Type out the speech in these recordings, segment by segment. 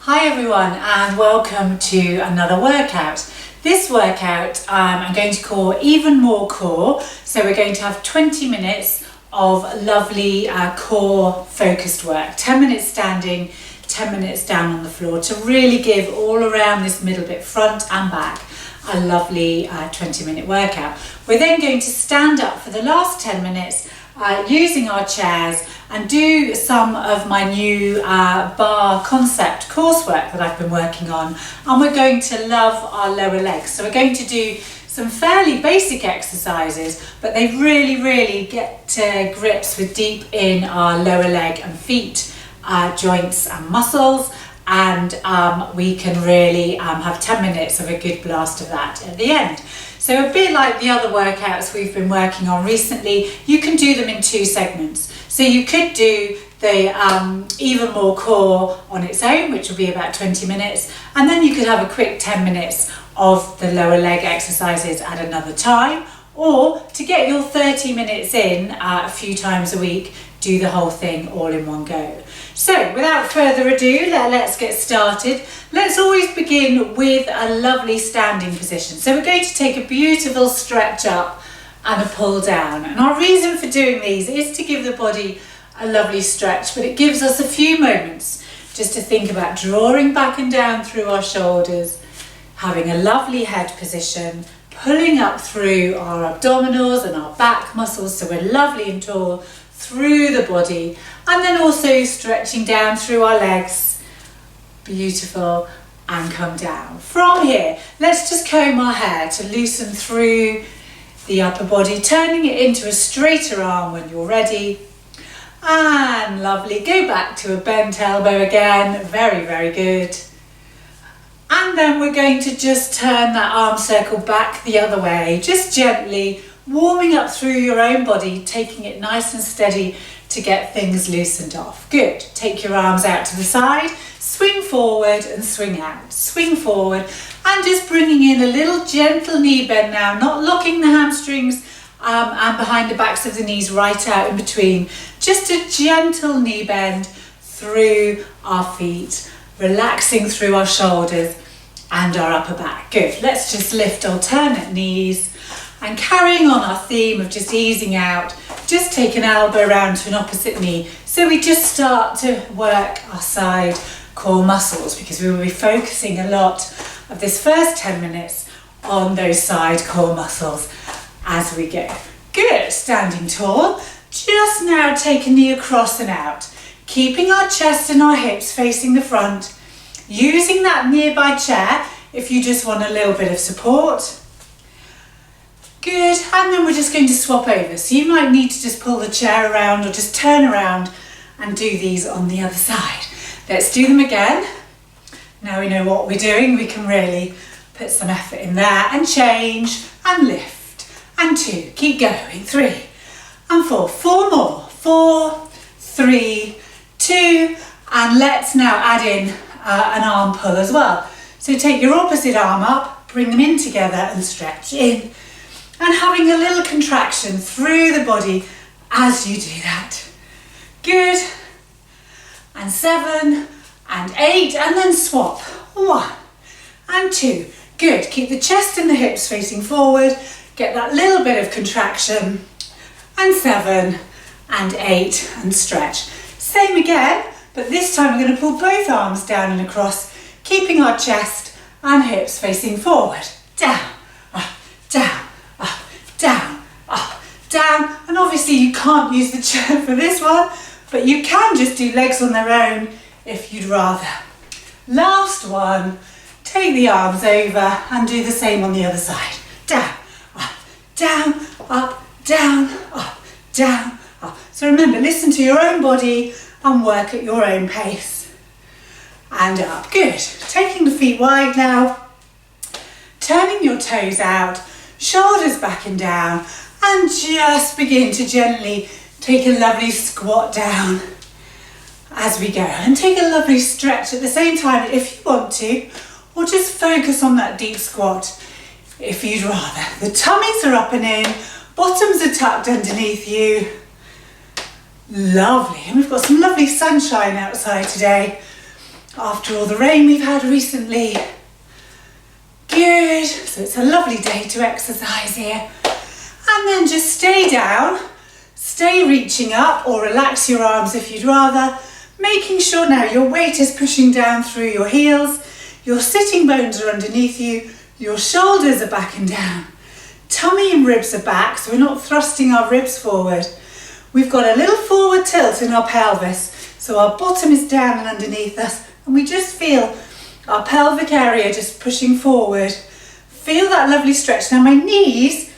Hi everyone and welcome to another workout. This workout I'm going to call Even More Core. So we're going to have 20 minutes of lovely core focused work. 10 minutes standing, 10 minutes down on the floor to really give all around this middle bit, front and back, a lovely 20-minute workout. We're then going to stand up for the last 10 minutes using our chairs and do some of my new bar concept coursework that I've been working on, and we're going to love our lower legs. So we're going to do some fairly basic exercises, but they really get to grips with deep in our lower leg and feet joints and muscles, and we can really have 10 minutes of a good blast of that at the end. So a bit like the other workouts we've been working on recently, you can do them in two segments. So you could do the Even More Core on its own, which will be about 20 minutes, and then you could have a quick 10 minutes of the lower leg exercises at another time, or to get your 30 minutes in a few times a week, do the whole thing all in one go. So without further ado, let's get started. Let's always begin with a lovely standing position. So we're going to take a beautiful stretch up and a pull down. And our reason for doing these is to give the body a lovely stretch, but it gives us a few moments just to think about drawing back and down through our shoulders, having a lovely head position, pulling up through our abdominals and our back muscles so we're lovely and tall through the body, and then also stretching down through our legs, beautiful, and come down. From here, let's just comb our hair to loosen through the upper body, turning it into a straighter arm when you're ready. And lovely, go back to a bent elbow again, very good. And then we're going to just turn that arm circle back the other way, just gently warming up through your own body, taking it nice and steady to get things loosened off. Good. Take your arms out to the side, swing forward and swing out. Swing forward and just bringing in a little gentle knee bend now, not locking the hamstrings and behind the backs of the knees right out in between. Just a gentle knee bend through our feet, relaxing through our shoulders and our upper back. Good. Let's just lift alternate knees. And carrying on our theme of just easing out, just take an elbow round to an opposite knee. So we just start to work our side core muscles, because we will be focusing a lot of this first 10 minutes on those side core muscles as we go. Good, standing tall. Just now take a knee across and out, keeping our chest and our hips facing the front, using that nearby chair if you just want a little bit of support. Good, and then we're just going to swap over. So you might need to just pull the chair around or just turn around and do these on the other side. Let's do them again. Now we know what we're doing, we can really put some effort in there and change and lift and 2, keep going, 3 and 4, 4 more, 4, 3, 2, and let's now add in an arm pull as well. So take your opposite arm up, bring them in together and stretch in. And having a little contraction through the body as you do that. Good. And 7 and 8, and then swap. 1 and 2. Good. Keep the chest and the hips facing forward. Get that little bit of contraction. And 7 and 8 and stretch. Same again, but this time we're going to pull both arms down and across, keeping our chest and hips facing forward. Down, up, down. Down, up, down, and obviously you can't use the chair for this one, but you can just do legs on their own if you'd rather. Last one, take the arms over and do the same on the other side. Down, up, down, up, down, up, down, up. So remember, listen to your own body and work at your own pace. And up, good. Taking the feet wide now, turning your toes out, shoulders back and down, and just begin to gently take a lovely squat down as we go, and take a lovely stretch at the same time if you want to, or just focus on that deep squat if you'd rather. The tummies are up and in, bottoms are tucked underneath you. Lovely, and we've got some lovely sunshine outside today. after all the rain we've had recently. Good, so it's a lovely day to exercise here. And then just stay down, stay reaching up, or relax your arms if you'd rather, making sure now your weight is pushing down through your heels, your sitting bones are underneath you, your shoulders are back and down, tummy and ribs are back, so we're not thrusting our ribs forward. We've got a little forward tilt in our pelvis, so our bottom is down and underneath us, and we just feel our pelvic area just pushing forward. Feel that lovely stretch. Now my knees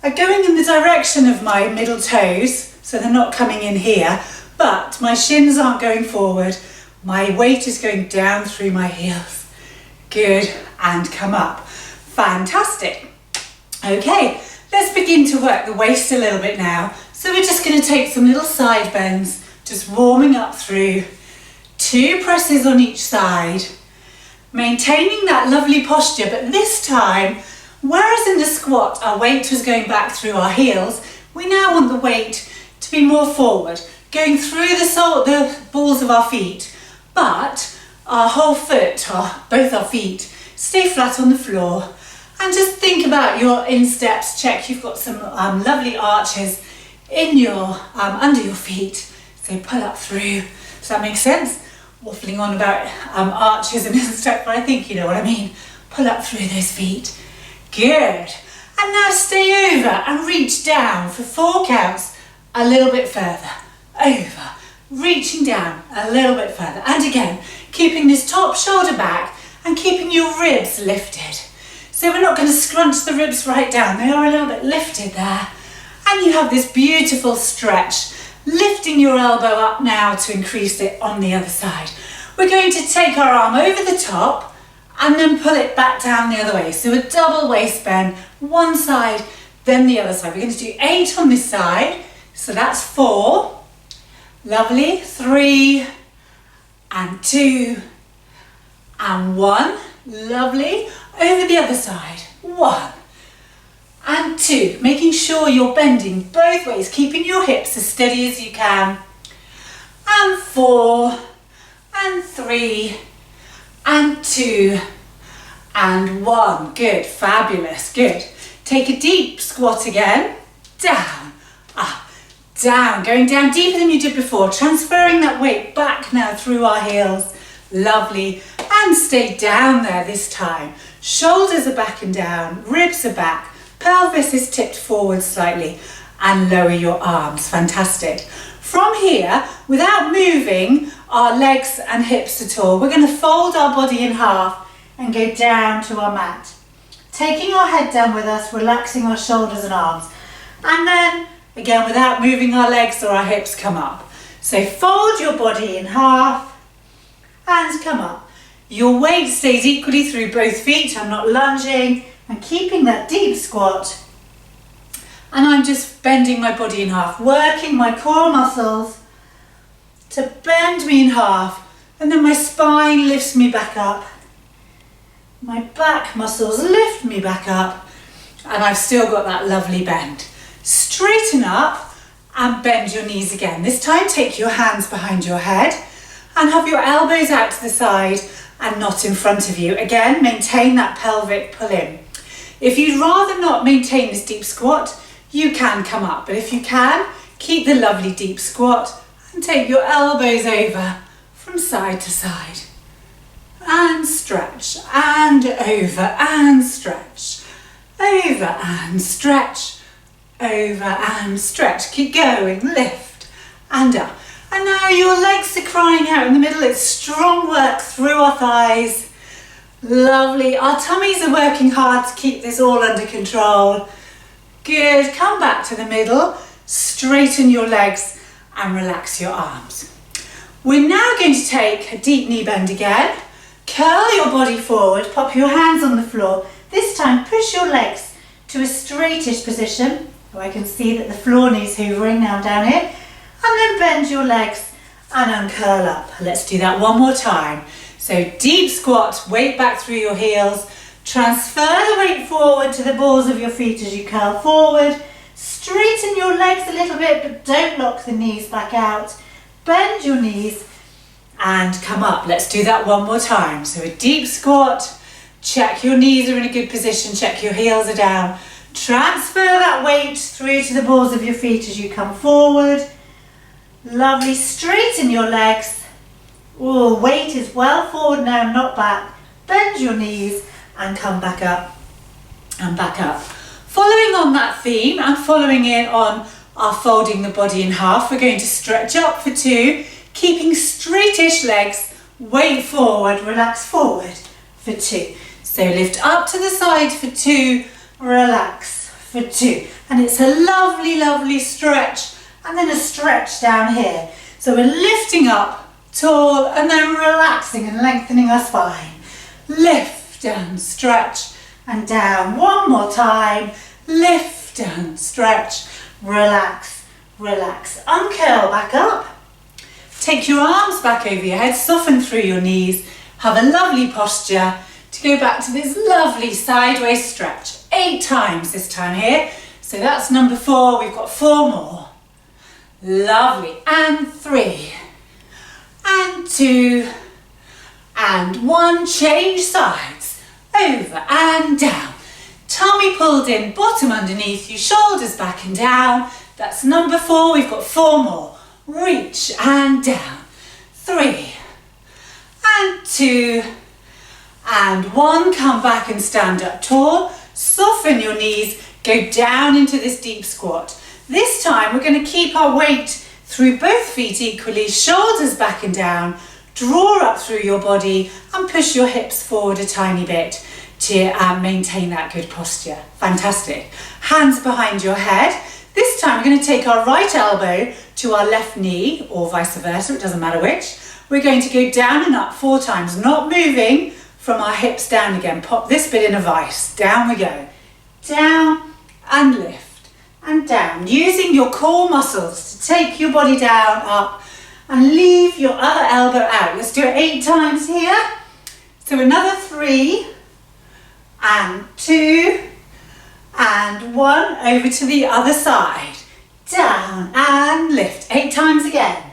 are going in the direction of my middle toes, so they're not coming in here, but my shins aren't going forward. My weight is going down through my heels. Good, and come up. Fantastic. Okay, let's begin to work the waist a little bit now. So we're just going to take some little side bends, just warming up through. 2 presses on each side. Maintaining that lovely posture, but this time, whereas in the squat our weight was going back through our heels, we now want the weight to be more forward, going through the balls of our feet, but our whole foot, both our feet, stay flat on the floor. And just think about your insteps, check you've got some lovely arches in your under your feet, so pull up through. Does that make sense? Waffling on about arches and insteps, but I think you know what I mean. Pull up through those feet. Good. And now stay over and reach down for 4 counts a little bit further. Over. Reaching down a little bit further. And again, keeping this top shoulder back and keeping your ribs lifted. So we're not going to scrunch the ribs right down. They are a little bit lifted there. And you have this beautiful stretch. Lifting your elbow up now to increase it on the other side. We're going to take our arm over the top and then pull it back down the other way. So a double waist bend, one side, then the other side. We're going to do 8 on this side. So that's 4. Lovely. 3 and 2 and 1. Lovely. Over the other side. 1 and 2, making sure you're bending both ways, keeping your hips as steady as you can. And 4 and 3 and 2 and 1. Good, fabulous, good. Take a deep squat again. Down, up, down, going down deeper than you did before, transferring that weight back now through our heels. Lovely. And stay down there this time. Shoulders are back and down, ribs are back. Pelvis is tipped forward slightly, and lower your arms. Fantastic. From here, without moving our legs and hips at all, we're going to fold our body in half and go down to our mat. Taking our head down with us, relaxing our shoulders and arms. And then, again, without moving our legs or our hips, come up. So fold your body in half and come up. Your weight stays equally through both feet. I'm not lunging. And keeping that deep squat, and I'm just bending my body in half, working my core muscles to bend me in half, and then my spine lifts me back up, my back muscles lift me back up, and I've still got that lovely bend. Straighten up and bend your knees again. This time take your hands behind your head and have your elbows out to the side and not in front of you. Again, maintain that pelvic pull in. If you'd rather not maintain this deep squat, you can come up. But if you can, keep the lovely deep squat and take your elbows over from side to side. And stretch, and over, and stretch. Over and stretch, over and stretch. Keep going, lift and up. And now your legs are crying out in the middle. It's strong work through our thighs. Lovely. Our tummies are working hard to keep this all under control. Good. Come back to the middle. Straighten your legs and relax your arms. We're now going to take a deep knee bend again. Curl your body forward. Pop your hands on the floor. This time push your legs to a straightish position. Oh, I can see that the floor needs hoovering now down here. And then bend your legs and uncurl up. Let's do that one more time. So deep squat, weight back through your heels. Transfer the weight forward to the balls of your feet as you curl forward. Straighten your legs a little bit, but don't lock the knees back out. Bend your knees and come up. Let's do that one more time. So a deep squat, check your knees are in a good position, check your heels are down. Transfer that weight through to the balls of your feet as you come forward. Lovely, straighten your legs. Oh, weight is well forward now, not back. Bend your knees and come back up and back up. Following on that theme and following in on our folding the body in half, we're going to stretch up for 2, keeping straightish legs, weight forward, relax forward for 2. So lift up to the side for 2, relax for 2. And it's a lovely, lovely stretch, and then a stretch down here. So we're lifting up tall and then relaxing and lengthening our spine. Lift and stretch and down. One more time. Lift and stretch. Relax, relax. Uncurl back up. Take your arms back over your head. Soften through your knees. Have a lovely posture to go back to this lovely sideways stretch. 8 times this time here. So that's number 4. We've got 4 more. Lovely. And 3. And 2. And 1. Change sides. Over and down. Tummy pulled in, bottom underneath you, shoulders back and down. That's number 4. We've got 4 more. Reach and down. 3. And 2. And 1. Come back and stand up tall. Soften your knees. Go down into this deep squat. This time we're going to keep our weight through both feet equally. Shoulders back and down. Draw up through your body and push your hips forward a tiny bit to maintain that good posture. Fantastic. Hands behind your head. This time we're going to take our right elbow to our left knee, or vice versa, it doesn't matter which. We're going to go down and up 4 times, not moving from our hips down again. Pop this bit in a vice. Down we go. Down and lift and down. Using your core muscles to take your body down, up, and leave your other elbow out. Let's do it 8 times here. So another 3. And 2, and 1, over to the other side. Down and lift. 8 times again.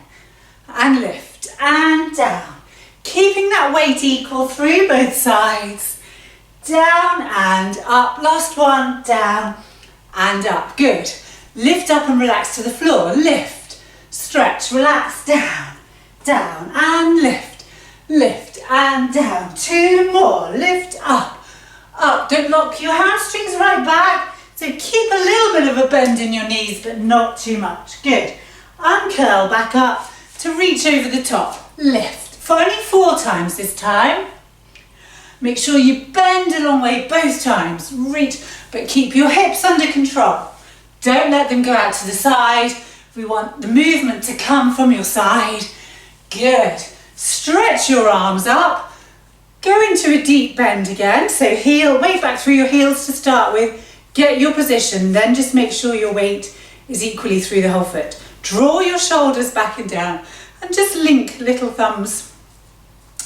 And lift and down. Keeping that weight equal through both sides. Down and up. Last one. Down and up. Good. Lift up and relax to the floor. Lift, stretch, relax, down, down and lift. Lift and down. 2 more. Lift up. Up, don't lock your hamstrings right back, so keep a little bit of a bend in your knees but not too much. Good. Uncurl back up to reach over the top. Lift for only 4 times this time. Make sure you bend a long way both times. Reach, but keep your hips under control. Don't let them go out to the side. We want the movement to come from your side. Good. Stretch your arms up. Go into a deep bend again, so heel, weight back through your heels to start with, get your position, then just make sure your weight is equally through the whole foot. Draw your shoulders back and down and just link little thumbs,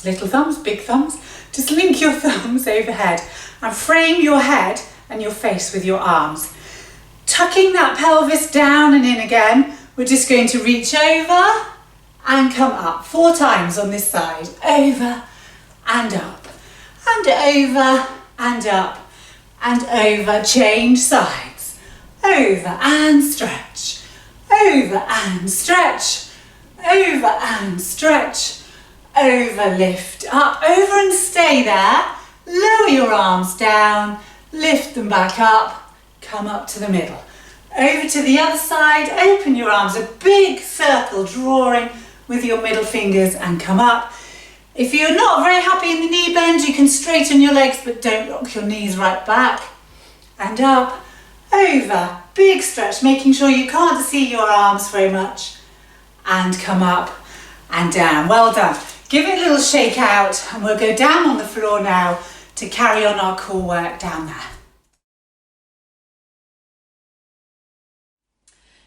big thumbs, just link your thumbs overhead and frame your head and your face with your arms. Tucking that pelvis down and in again, we're just going to reach over and come up 4 times on this side, over and up, and over, and up, and over. Change sides. Over and stretch. Over and stretch. Over and stretch. Over, lift, up, over and stay there. Lower your arms down, lift them back up, come up to the middle. Over to the other side, open your arms, a big circle, drawing with your middle fingers and come up. If you're not very happy in the knee bend, you can straighten your legs, but don't lock your knees right back. And up, over, big stretch, making sure you can't see your arms very much. And come up and down. Well done. Give it a little shake out and we'll go down on the floor now to carry on our core work down there.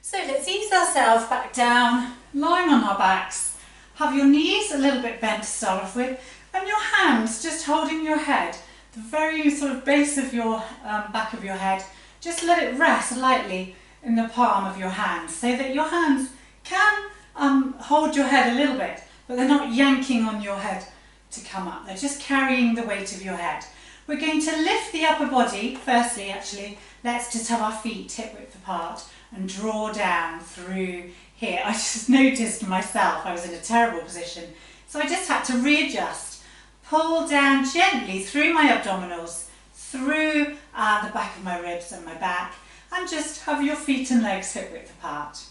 So let's ease ourselves back down, lying on our backs. Have your knees a little bit bent to start off with, and your hands just holding your head, the very sort of base of your back of your head. Just let it rest lightly in the palm of your hands so that your hands can hold your head a little bit. but they're not yanking on your head to come up. They're just carrying the weight of your head. We're going to lift the upper body. Firstly, actually, let's just have our feet hip width apart and draw down through here. I just noticed myself I was in a terrible position, so I just had to readjust. Pull down gently through my abdominals, through the back of my ribs and my back, and just have your feet and legs hip width apart.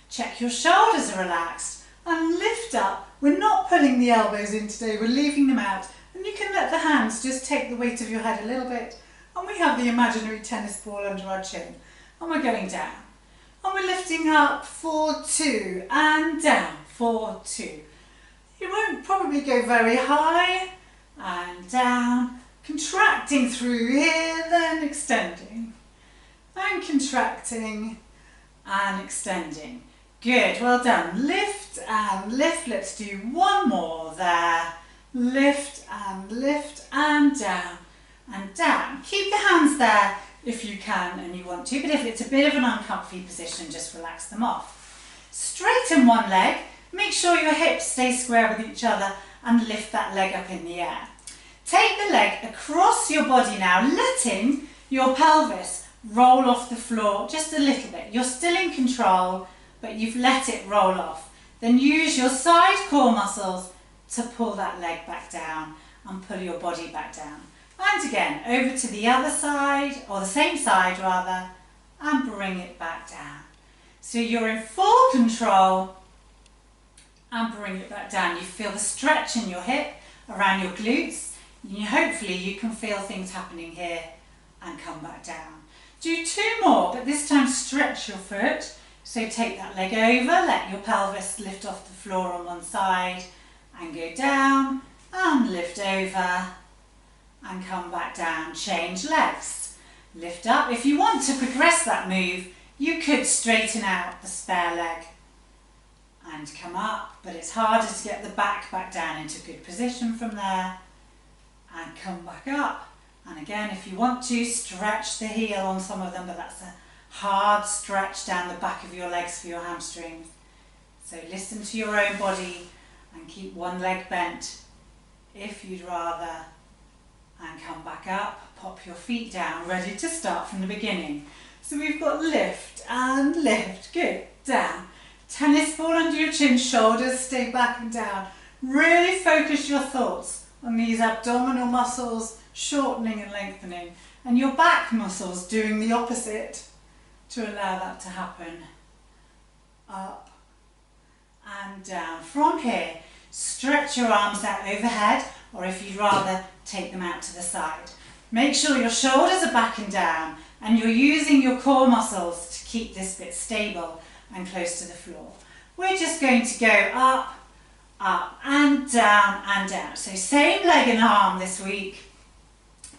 Check your shoulders are relaxed and lift up. We're not pulling the elbows in today, we're leaving them out, and you can let the hands just take the weight of your head a little bit, and we have the imaginary tennis ball under our chin, and we're going down. And we're lifting up for 2 and down for 2. You won't probably go very high and down, contracting through here, then extending and contracting and extending. Good, well done. Lift and lift. Let's do one more there. Lift and down and down. Keep the hands there if you can and you want to, but if it's a bit of an uncomfy position, just relax them off. Straighten one leg. Make sure your hips stay square with each other and lift that leg up in the air. Take the leg across your body now, letting your pelvis roll off the floor just a little bit. You're still in control, but you've let it roll off. Then use your side core muscles to pull that leg back down and pull your body back down. And again, over to the other side, or the same side rather, and bring it back down. So you're in full control, and bring it back down. You feel the stretch in your hip around your glutes. Hopefully you can feel things happening here and come back down. Do 2 more, but this time stretch your foot. So take that leg over, let your pelvis lift off the floor on one side and go down and lift over and come back down. Change legs. Lift up. If you want to progress that move, you could straighten out the spare leg and come up, but it's harder to get the back down into good position from there and come back up. And again, if you want to, stretch the heel on some of them, but that's a hard stretch down the back of your legs for your hamstrings. So listen to your own body and keep one leg bent if you'd rather, and come back up. Pop your feet down, ready to start from the beginning. So we've got lift and lift, good, down. Tennis ball under your chin, shoulders stay back and down. Really focus your thoughts on these abdominal muscles shortening and lengthening, and your back muscles doing the opposite to allow that to happen. Up and down. From here, stretch your arms out overhead, or if you'd rather, take them out to the side. Make sure your shoulders are back and down, and you're using your core muscles to keep this bit stable and close to the floor. We're just going to go up, up and down and down. So same leg and arm this week.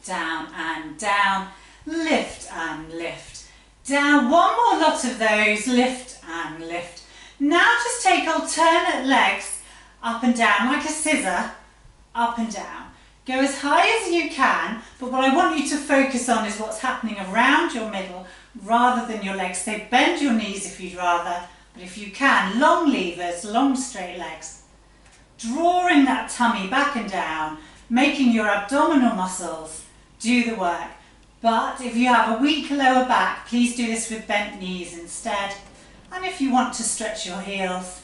Down and down, lift and lift. Down, one more lot of those, lift and lift. Now just take alternate legs up and down like a scissor, up and down. Go as high as you can, but what I want you to focus on is what's happening around your middle rather than your legs. So bend your knees if you'd rather, but if you can, long levers, long straight legs. Drawing that tummy back and down, making your abdominal muscles do the work. But if you have a weak lower back, please do this with bent knees instead. And if you want to stretch your heels,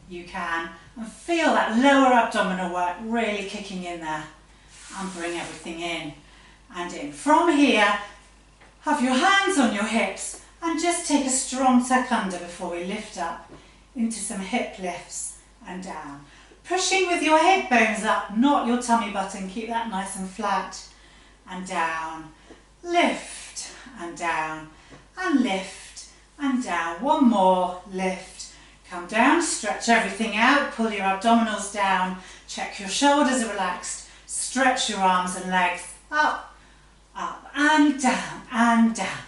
you can. And feel that lower abdominal work really kicking in there. And bring everything in and in. From here, have your hands on your hips and just take a strong tuck under before we lift up into some hip lifts and down. Pushing with your hip bones up, not your tummy button. Keep that nice and flat. And down. Lift and down. And lift and down. One more. Lift. Come down. Stretch everything out. Pull your abdominals down. Check your shoulders are relaxed. Stretch your arms and legs up, up and down and down.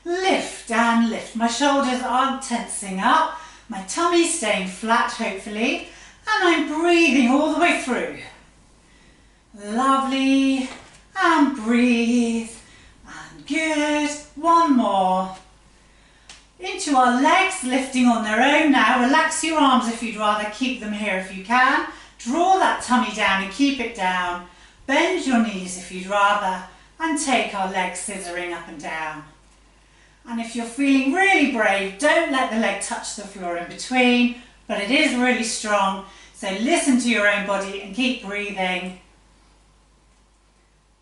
Lift and lift. My shoulders aren't tensing up. My tummy's staying flat, hopefully. And I'm breathing all the way through. Lovely. And breathe. And good. One more. into our legs, lifting on their own now. Relax your arms if you'd rather, keep them here if you can. Draw that tummy down and keep it down. Bend your knees if you'd rather, and take our legs scissoring up and down. And if you're feeling really brave, don't let the leg touch the floor in between, but it is really strong, so listen to your own body and keep breathing.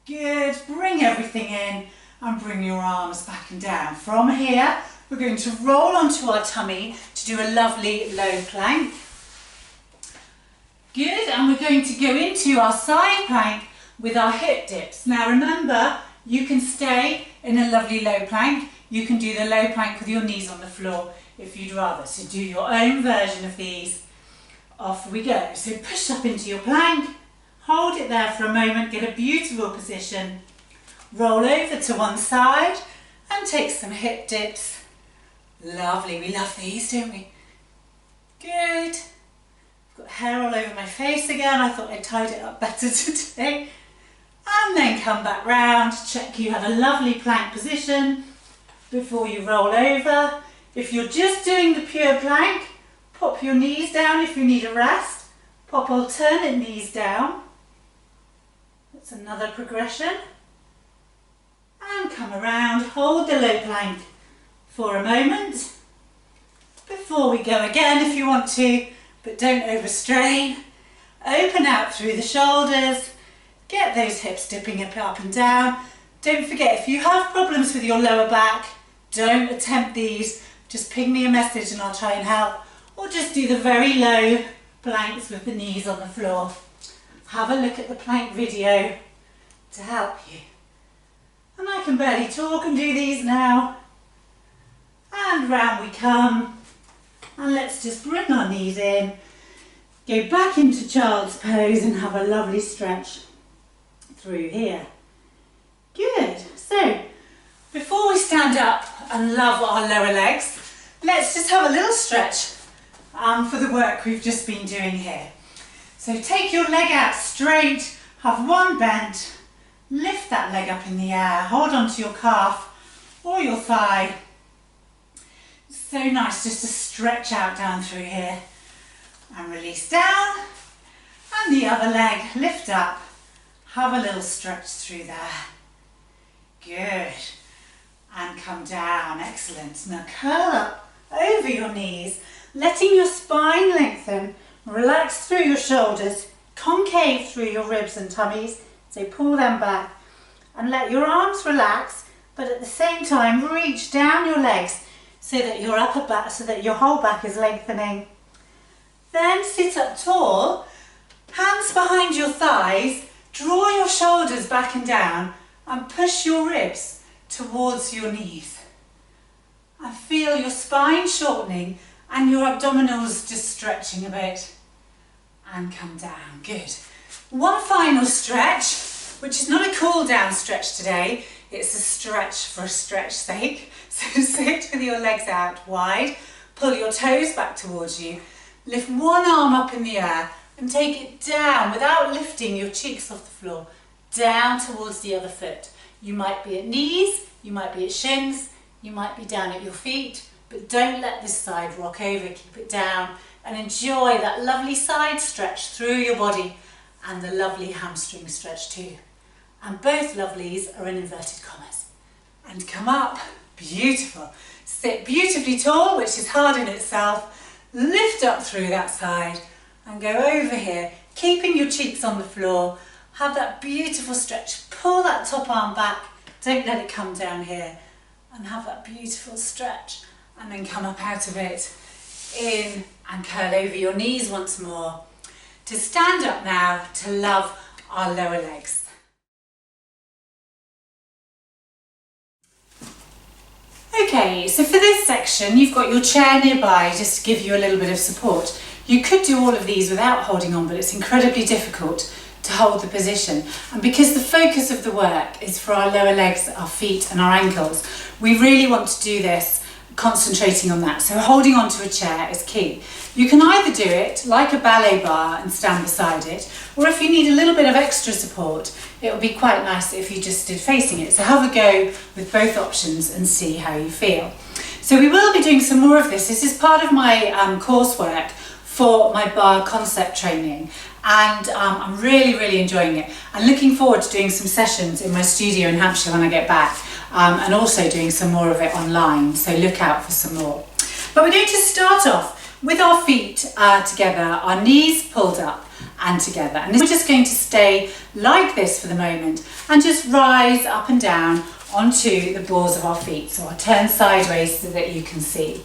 Good, bring everything in and bring your arms back and down. From here, we're going to roll onto our tummy to do a lovely low plank. Good, and we're going to go into our side plank with our hip dips. Now remember, you can stay in a lovely low plank. You can do the low plank with your knees on the floor if you'd rather. So do your own version of these. Off we go. So push up into your plank, hold it there for a moment, get a beautiful position. Roll over to one side and take some hip dips. Lovely, we love these, don't we? Good. I've got hair all over my face again. I thought I tied it up better today. And then come back round, check you have a lovely plank position before you roll over. If you're just doing the pure plank, pop your knees down if you need a rest. Pop alternate knees down. That's another progression. And come around, hold the low plank for a moment before we go again if you want to, but don't overstrain. Open out through the shoulders, get those hips dipping up and down. Don't forget, if you have problems with your lower back, don't attempt these. Just ping me a message and I'll try and help, or just do the very low planks with the knees on the floor. Have a look at the plank video to help you. And I can barely talk and do these now. And round we come, and let's just bring our knees in, go back into child's pose and have a lovely stretch through here. Good. So before we stand up and love our lower legs, let's just have a little stretch for the work we've just been doing here. So take your leg out straight, have one bend, lift that leg up in the air, hold on to your calf or your thigh. So nice just to stretch out down through here and release down, and the other leg lift up, have a little stretch through there. Good, and come down, excellent. Now curl up over your knees, letting your spine lengthen, relax through your shoulders, concave through your ribs and tummies, so pull them back and let your arms relax, but at the same time reach down your legs so that your upper back, so that your whole back is lengthening. Then sit up tall, hands behind your thighs, draw your shoulders back and down and push your ribs towards your knees. And feel your spine shortening and your abdominals just stretching a bit. And come down, good. One final stretch, which is not a cool down stretch today, it's a stretch for a stretch sake. So sit with your legs out wide, pull your toes back towards you, lift one arm up in the air and take it down without lifting your cheeks off the floor, down towards the other foot. You might be at knees, you might be at shins, you might be down at your feet, but don't let this side rock over, keep it down and enjoy that lovely side stretch through your body and the lovely hamstring stretch too. And both lovelies are in inverted commas. And come up, beautiful. Sit beautifully tall, which is hard in itself. Lift up through that side and go over here, keeping your cheeks on the floor. Have that beautiful stretch. Pull that top arm back, don't let it come down here. And have that beautiful stretch. And then come up out of it, in and curl over your knees once more. To stand up now, to love our lower legs. Okay, so for this section, you've got your chair nearby just to give you a little bit of support. You could do all of these without holding on, but it's incredibly difficult to hold the position. And because the focus of the work is for our lower legs, our feet and our ankles, we really want to do this concentrating on that. So holding onto a chair is key. You can either do it like a ballet bar and stand beside it, or if you need a little bit of extra support, it would be quite nice if you just stood facing it. So have a go with both options and see how you feel. So we will be doing some more of this. This is part of my coursework for my bar concept training, and I'm really enjoying it and looking forward to doing some sessions in my studio in Hampshire when I get back, and also doing some more of it online, so look out for some more. But we're going to start off with our feet together, our knees pulled up and together, and we're just going to stay like this for the moment and just rise up and down onto the balls of our feet. So I'll turn sideways so that you can see.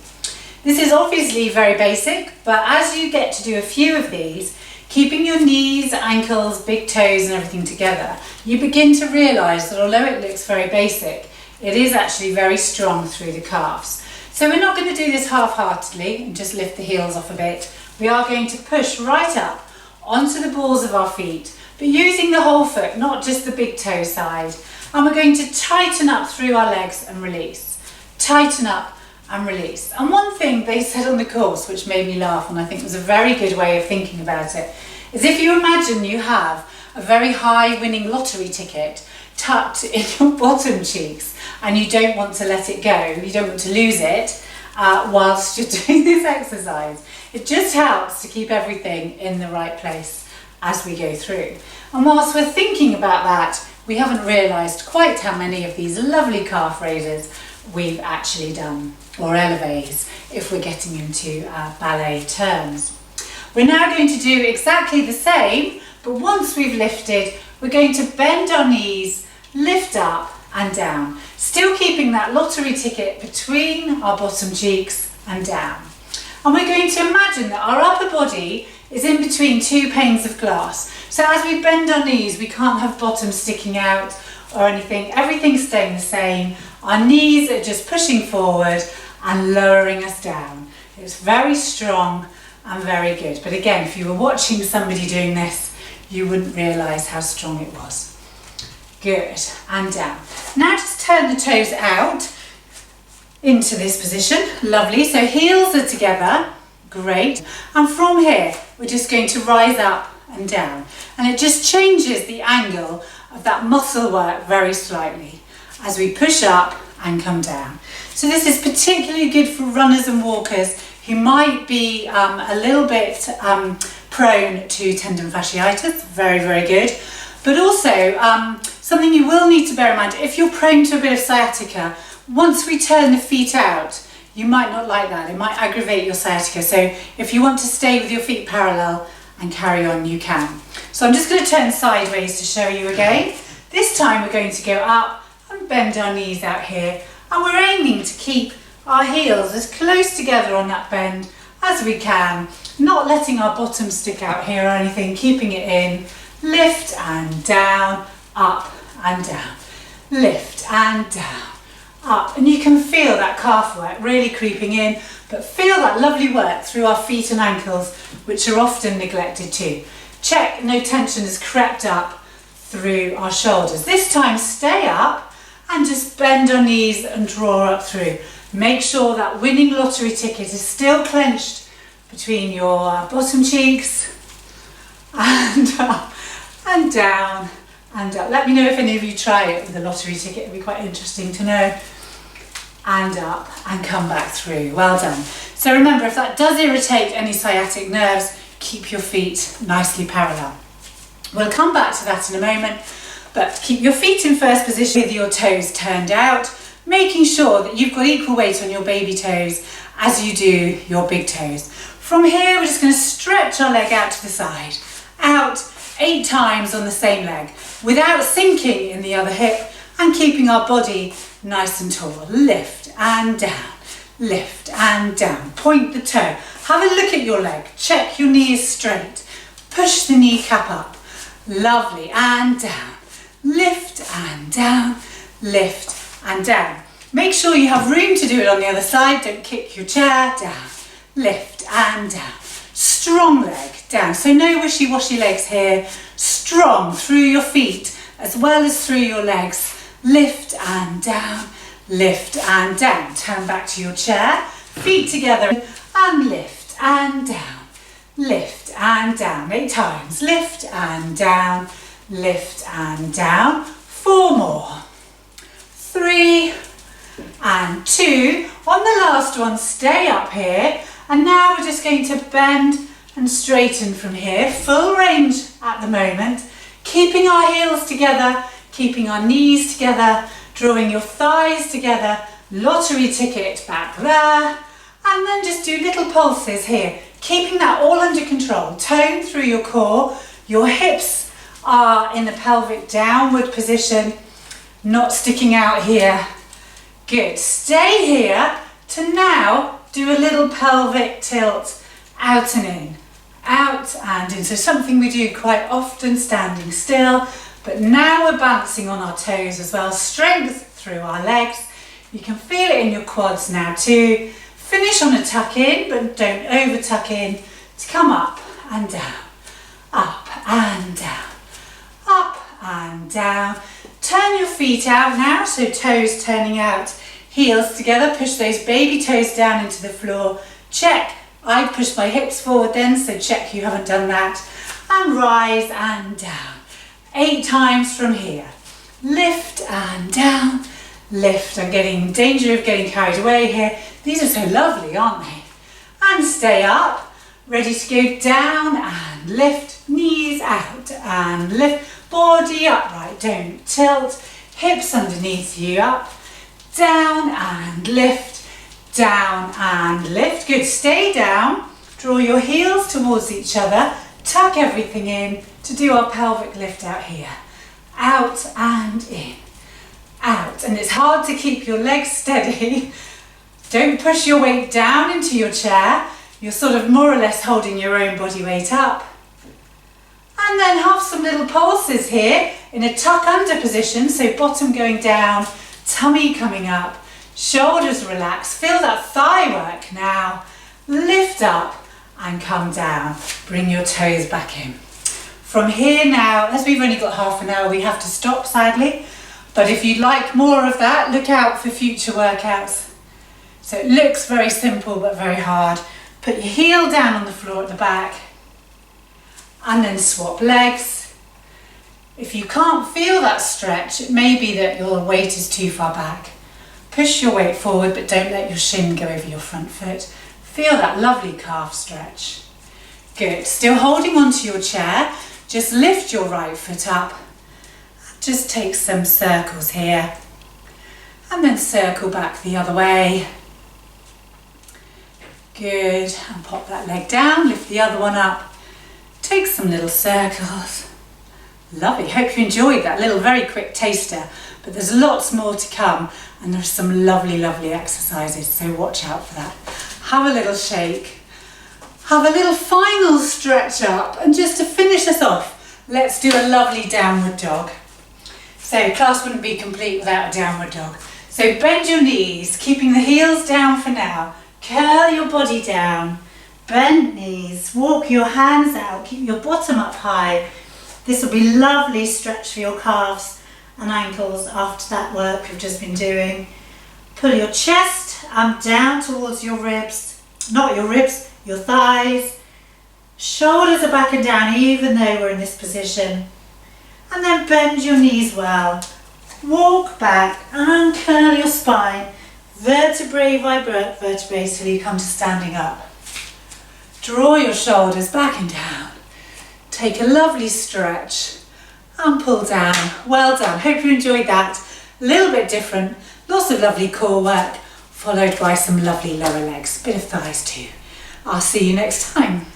This is obviously very basic, but as you get to do a few of these, keeping your knees, ankles, big toes and everything together, you begin to realise that although it looks very basic, it is actually very strong through the calves. So we're not going to do this half-heartedly and just lift the heels off a bit. We are going to push right up onto the balls of our feet, but using the whole foot, not just the big toe side. And we're going to tighten up through our legs and release. Tighten up and release. And one thing they said on the course, which made me laugh and I think was a very good way of thinking about it, is if you imagine you have a very high winning lottery ticket tucked in your bottom cheeks and you don't want to let it go, you don't want to lose it whilst you're doing this exercise. It just helps to keep everything in the right place as we go through. And whilst we're thinking about that, we haven't realised quite how many of these lovely calf raises we've actually done, or élevés if we're getting into ballet terms. We're now going to do exactly the same, but once we've lifted, we're going to bend our knees, lift up and down, still keeping that lottery ticket between our bottom cheeks and down. And we're going to imagine that our upper body is in between two panes of glass. So as we bend our knees, we can't have bottom sticking out or anything. Everything's staying the same. Our knees are just pushing forward and lowering us down. It's very strong and very good. But again, if you were watching somebody doing this, you wouldn't realise how strong it was. Good, and down. Now just turn the toes out into this position. Lovely, so heels are together. Great. And from here, we're just going to rise up and down. And it just changes the angle of that muscle work very slightly as we push up and come down. So this is particularly good for runners and walkers who might be a little bit prone to tendon fasciitis. Very good. But also something you will need to bear in mind, if you're prone to a bit of sciatica, once we turn the feet out, you might not like that. It might aggravate your sciatica. So if you want to stay with your feet parallel and carry on, you can. So I'm just going to turn sideways to show you again. This time we're going to go up and bend our knees out here, and we're aiming to keep our heels as close together on that bend as we can, not letting our bottom stick out here or anything, keeping it in. Lift and down, up and down, lift and down, up. And you can feel that calf work really creeping in, but feel that lovely work through our feet and ankles, which are often neglected too. Check no tension has crept up through our shoulders. This time stay up and just bend our knees and draw up through. Make sure that winning lottery ticket is still clenched between your bottom cheeks, and up and down and up. Let me know if any of you try it with the lottery ticket. It'd be quite interesting to know. And up and come back through. Well done. So remember, if that does irritate any sciatic nerves, keep your feet nicely parallel. We'll come back to that in a moment, but keep your feet in first position with your toes turned out, making sure that you've got equal weight on your baby toes as you do your big toes. From here, we're just going to stretch our leg out to the side, out 8 times on the same leg, without sinking in the other hip and keeping our body nice and tall. Lift and down, lift and down. Point the toe. Have a look at your leg. Check your knee is straight. Push the kneecap up. Lovely. And down. Lift and down, lift and down. Make sure you have room to do it on the other side. Don't kick your chair. Down, lift and down. Strong leg down. So no wishy-washy legs here. Strong through your feet as well as through your legs. Lift and down, lift and down. Turn back to your chair, feet together and lift and down, lift and down. 8 times. Lift and down, lift and down. 4 more. 3 and 2. On the last one, stay up here. And now we're just going to bend and straighten from here. Full range at the moment. Keeping our heels together, keeping our knees together, drawing your thighs together. Lottery ticket back there. And then just do little pulses here. Keeping that all under control. Tone through your core. Your hips are in the pelvic downward position, not sticking out here. Good. Stay here to now do a little pelvic tilt, out and in, out and in. So something we do quite often standing still, but now we're balancing on our toes as well. Strength through our legs. You can feel it in your quads now too. Finish on a tuck in, but don't over tuck in, to come up and down, up and down, up and down. Turn your feet out now, so toes turning out, heels together, push those baby toes down into the floor. Check, I push my hips forward then, so check you haven't done that. And rise and down. 8 times from here. Lift and down, lift. I'm getting in danger of getting carried away here. These are so lovely, aren't they? And stay up, ready to go down and lift, knees out and lift, body upright, don't tilt, hips underneath you, up, down and lift, down and lift. Good, stay down, draw your heels towards each other, tuck everything in to do our pelvic lift out here. Out and in, out. And it's hard to keep your legs steady. Don't push your weight down into your chair. You're sort of more or less holding your own body weight up. And then have some little pulses here in a tuck under position. So bottom going down, tummy coming up, shoulders relax. Feel that thigh work now. Lift up and come down. Bring your toes back in. From here now, as we've only got half an hour, we have to stop sadly. But if you'd like more of that, look out for future workouts. So it looks very simple but very hard. Put your heel down on the floor at the back and then swap legs. If you can't feel that stretch, it may be that your weight is too far back. Push your weight forward but don't let your shin go over your front foot. Feel that lovely calf stretch. Good. Still holding onto your chair. Just lift your right foot up. Just take some circles here and then circle back the other way. Good, and pop that leg down, lift the other one up, take some little circles. Lovely, hope you enjoyed that little very quick taster, but there's lots more to come and there's some lovely, lovely exercises, so watch out for that. Have a little shake, have a little final stretch up, and just to finish us off, let's do a lovely downward dog. So class wouldn't be complete without a downward dog. So bend your knees, keeping the heels down for now. Curl your body down, bend knees, walk your hands out, keep your bottom up high. This will be lovely stretch for your calves and ankles after that work we've just been doing. Pull your chest down towards your ribs, not your ribs, your thighs. Shoulders are back and down even though we're in this position. And then bend your knees well. Walk back and curl your spine. Vertebrae by vertebrae till you come to standing up. Draw your shoulders back and down. Take a lovely stretch and pull down. Well done. Hope you enjoyed that. A little bit different. Lots of lovely core work followed by some lovely lower legs. Bit of thighs too. I'll see you next time.